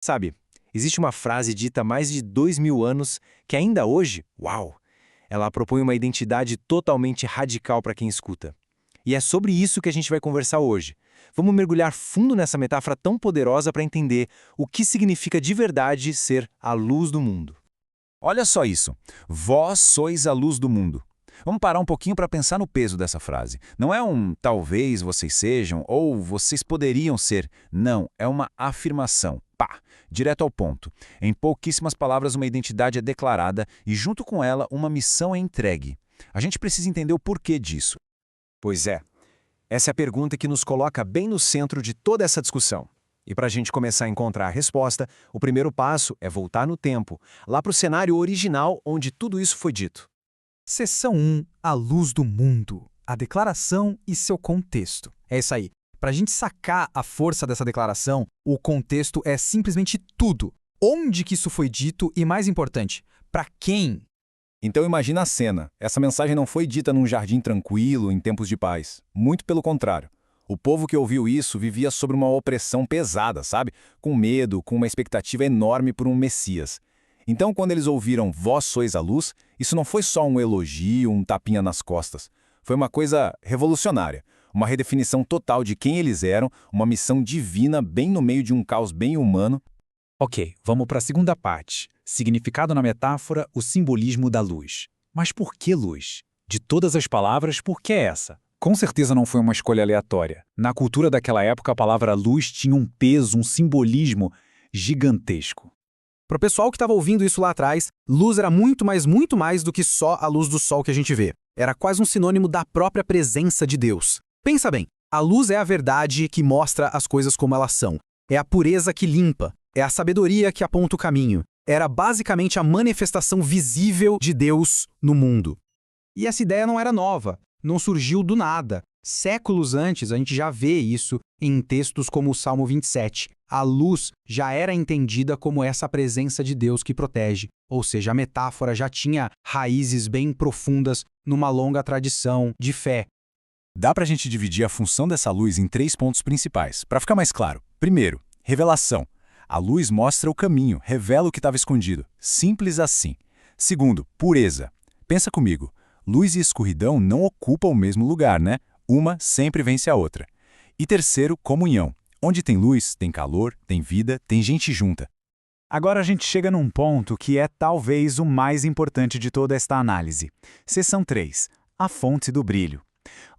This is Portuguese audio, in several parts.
Sabe, existe uma frase dita há mais de 2000 anos que ainda hoje, uau, ela propõe uma identidade totalmente radical para quem escuta. E é sobre isso que a gente vai conversar hoje. Vamos mergulhar fundo nessa metáfora tão poderosa para entender o que significa de verdade ser a luz do mundo. Olha só isso. Vós sois a luz do mundo. Vamos parar um pouquinho para pensar no peso dessa frase. Não é um talvez vocês sejam ou vocês poderiam ser. Não, é uma afirmação. Pá, direto ao ponto. Em pouquíssimas palavras, uma identidade é declarada e, junto com ela, uma missão é entregue. A gente precisa entender o porquê disso. Pois é, essa é a pergunta que nos coloca bem no centro de toda essa discussão. E para a gente começar a encontrar a resposta, o primeiro passo é voltar no tempo, lá para o cenário original onde tudo isso foi dito. Seção 1, a luz do mundo, a declaração e seu contexto. É isso aí. Para a gente sacar a força dessa declaração, o contexto é simplesmente tudo. Onde que isso foi dito e, mais importante, para quem? Então imagina a cena. Essa mensagem não foi dita num jardim tranquilo, em tempos de paz. Muito pelo contrário. O povo que ouviu isso vivia sob uma opressão pesada, sabe? Com medo, com uma expectativa enorme por um Messias. Então, quando eles ouviram "Vós sois a luz", isso não foi só um elogio, um tapinha nas costas. Foi uma coisa revolucionária. Uma redefinição total de quem eles eram, uma missão divina bem no meio de um caos bem humano. Ok, vamos para a segunda parte. Significado na metáfora, o simbolismo da luz. Mas por que luz? De todas as palavras, por que essa? Com certeza não foi uma escolha aleatória. Na cultura daquela época, a palavra luz tinha um peso, um simbolismo gigantesco. Para o pessoal que estava ouvindo isso lá atrás, luz era muito mais do que só a luz do sol que a gente vê. Era quase um sinônimo da própria presença de Deus. Pensa bem, a luz é a verdade que mostra as coisas como elas são. É a pureza que limpa. É a sabedoria que aponta o caminho. Era basicamente a manifestação visível de Deus no mundo. E essa ideia não era nova, não surgiu do nada. Séculos antes, a gente já vê isso em textos como o Salmo 27. A luz já era entendida como essa presença de Deus que protege. Ou seja, a metáfora já tinha raízes bem profundas numa longa tradição de fé. Dá pra gente dividir a função dessa luz em 3 pontos principais, para ficar mais claro. Primeiro, revelação. A luz mostra o caminho, revela o que estava escondido. Simples assim. Segundo, pureza. Pensa comigo. Luz e escuridão não ocupam o mesmo lugar, né? Uma sempre vence a outra. E terceiro, comunhão. Onde tem luz, tem calor, tem vida, tem gente junta. Agora a gente chega num ponto que é talvez o mais importante de toda esta análise. Seção 3. A fonte do brilho.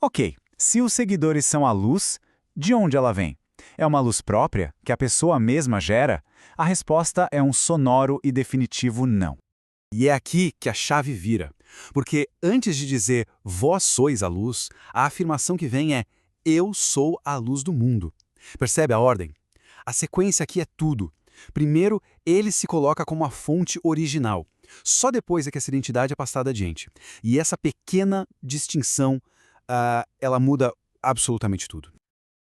Ok, se os seguidores são a luz, de onde ela vem? É uma luz própria, que a pessoa mesma gera? A resposta é um sonoro e definitivo não. E é aqui que a chave vira. Porque antes de dizer "vós sois a luz", a afirmação que vem é "eu sou a luz do mundo". Percebe a ordem? A sequência aqui é tudo. Primeiro, ele se coloca como a fonte original. Só depois é que essa identidade é passada adiante. E essa pequena distinção, ela muda absolutamente tudo.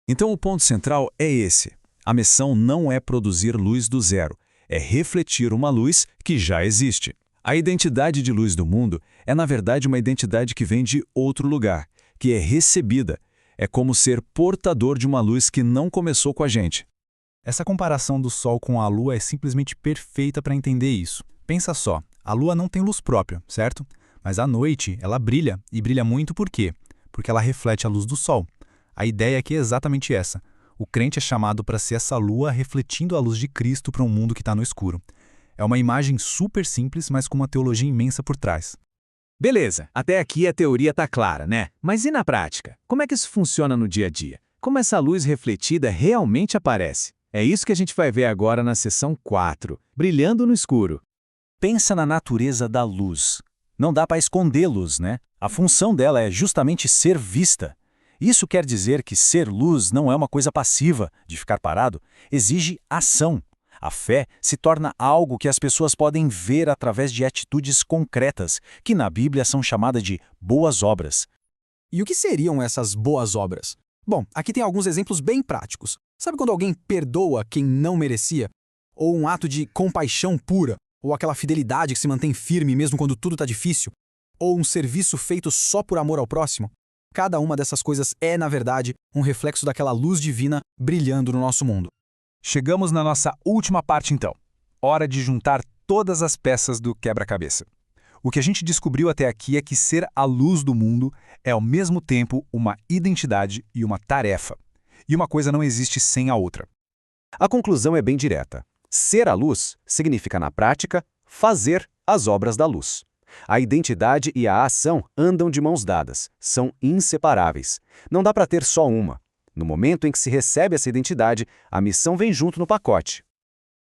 Então o ponto central é esse. A missão não é produzir luz do zero, é refletir uma luz que já existe. A identidade de luz do mundo é, na verdade, uma identidade que vem de outro lugar, que é recebida. É como ser portador de uma luz que não começou com a gente. Essa comparação do Sol com a Lua é simplesmente perfeita para entender isso. Pensa só, a Lua não tem luz própria, certo? Mas à noite ela brilha, e brilha muito por quê? Porque ela reflete a luz do Sol. A ideia aqui é exatamente essa. O crente é chamado para ser essa lua refletindo a luz de Cristo para um mundo que está no escuro. É uma imagem super simples, mas com uma teologia imensa por trás. Beleza, até aqui a teoria tá clara, né? Mas e na prática? Como é que isso funciona no dia a dia? Como essa luz refletida realmente aparece? É isso que a gente vai ver agora na seção 4, Brilhando no Escuro. Pensa na natureza da luz. Não dá para esconder luz, né? A função dela é justamente ser vista. Isso quer dizer que ser luz não é uma coisa passiva, de ficar parado, exige ação. A fé se torna algo que as pessoas podem ver através de atitudes concretas, que na Bíblia são chamadas de boas obras. E o que seriam essas boas obras? Bom, aqui tem alguns exemplos bem práticos. Sabe quando alguém perdoa quem não merecia? Ou um ato de compaixão pura? Ou aquela fidelidade que se mantém firme mesmo quando tudo está difícil? Ou um serviço feito só por amor ao próximo? Cada uma dessas coisas é, na verdade, um reflexo daquela luz divina brilhando no nosso mundo. Chegamos na nossa última parte então. Hora de juntar todas as peças do quebra-cabeça. O que a gente descobriu até aqui é que ser a luz do mundo é ao mesmo tempo uma identidade e uma tarefa. E uma coisa não existe sem a outra. A conclusão é bem direta. Ser a luz significa, na prática, fazer as obras da luz. A identidade e a ação andam de mãos dadas, são inseparáveis. Não dá para ter só uma. No momento em que se recebe essa identidade, a missão vem junto no pacote.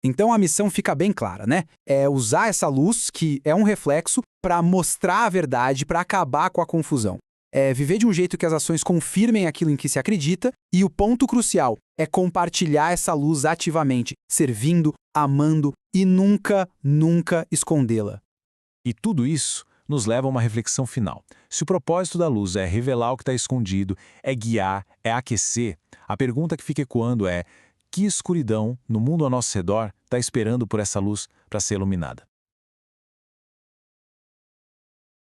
Então a missão fica bem clara, né? É usar essa luz, que é um reflexo, para mostrar a verdade, para acabar com a confusão. É viver de um jeito que as ações confirmem aquilo em que se acredita, e o ponto crucial é compartilhar essa luz ativamente, servindo, amando e nunca, nunca escondê-la. E tudo isso nos leva a uma reflexão final. Se o propósito da luz é revelar o que está escondido, é guiar, é aquecer, a pergunta que fica ecoando é: que escuridão no mundo ao nosso redor está esperando por essa luz para ser iluminada?